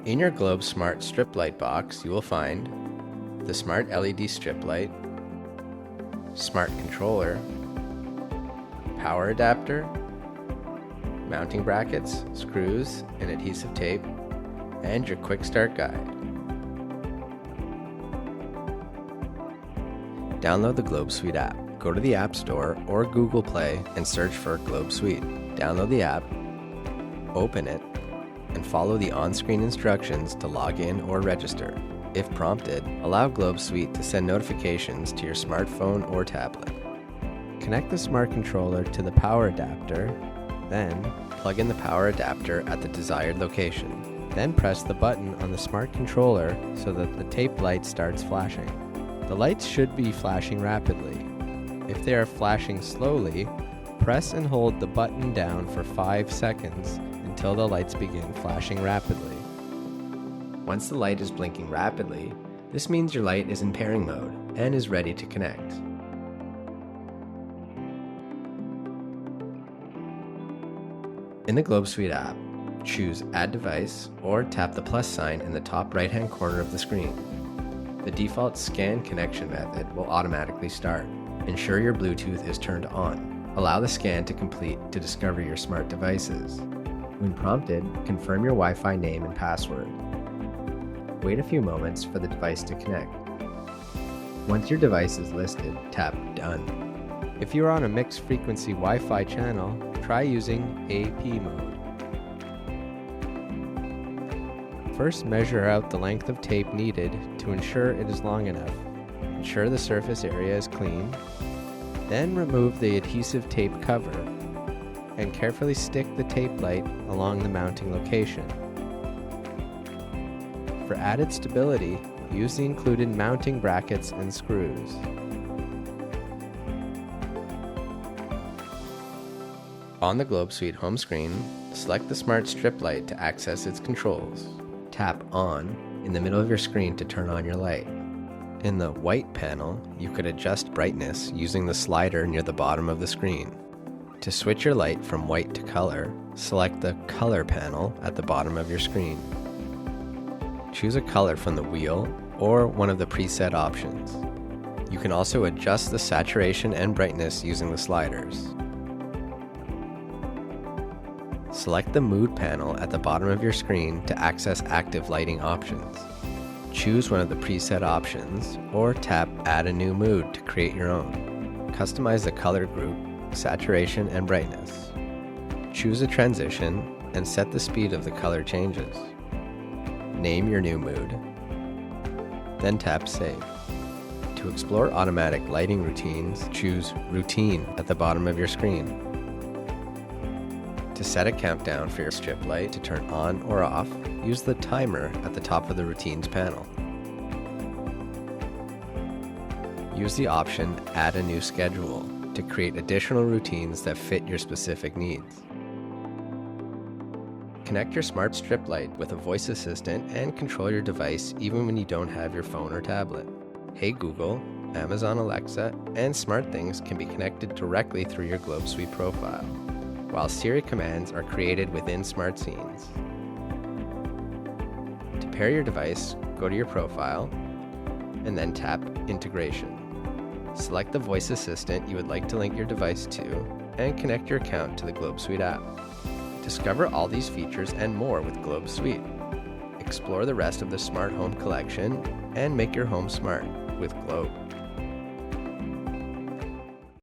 In your Globe Smart strip light box, you will find the Smart LED strip light, Smart controller, power adapter, mounting brackets, screws, and adhesive tape, and your quick start guide. Download the Globe Suite app. Go to the App Store or Google Play and search for Globe Suite. Download the app, open it, and follow the on-screen instructions to log in or register. If prompted, allow Globe Suite to send notifications to your smartphone or tablet. Connect the Smart controller to the power adapter, then plug in the power adapter at the desired location. Then press the button on the Smart controller so that the tape light starts flashing. The lights should be flashing rapidly. If they are flashing slowly, press and hold the button down for 5 seconds until the lights begin flashing rapidly. Once the light is blinking rapidly, this means your light is in pairing mode and is ready to connect. In the Globe Suite app, choose Add Device or tap the plus sign in the top right-hand corner of the screen. The default scan connection method will automatically start. Ensure your Bluetooth is turned on. Allow the scan to complete to discover your smart devices. When prompted, confirm your Wi-Fi name and password. Wait a few moments for the device to connect. Once your device is listed, tap Done. If you are on a mixed frequency Wi-Fi channel, try using AP mode. First, measure out the length of tape needed to ensure it is long enough. Ensure the surface area is clean. Then remove the adhesive tape cover and carefully stick the tape light along the mounting location. For added stability, use the included mounting brackets and screws. On the Globe Suite home screen, select the Smart strip light to access its controls. Tap On in the middle of your screen to turn on your light. In the White panel, you could adjust brightness using the slider near the bottom of the screen. To switch your light from white to color, select the Color panel at the bottom of your screen. Choose a color from the wheel or one of the preset options. You can also adjust the saturation and brightness using the sliders. Select the Mood panel at the bottom of your screen to access active lighting options. Choose one of the preset options or tap Add a new mood to create your own. Customize the color group, saturation, and brightness. Choose a transition and set the speed of the color changes. Name your new mood, then tap Save. To explore automatic lighting routines, choose Routine at the bottom of your screen. To set a countdown for your strip light to turn on or off, use the timer at the top of the Routines panel. Use the option Add a new schedule to create additional routines that fit your specific needs. Connect your smart strip light with a voice assistant and control your device even when you don't have your phone or tablet. Hey Google, Amazon Alexa, and SmartThings can be connected directly through your Globe Suite profile, while Siri commands are created within SmartScenes. To pair your device, go to your profile, and then tap Integration. Select the voice assistant you would like to link your device to, and connect your account to the Globe Suite app. Discover all these features and more with Globe Suite. Explore the rest of the Smart Home collection, and make your home smart with Globe.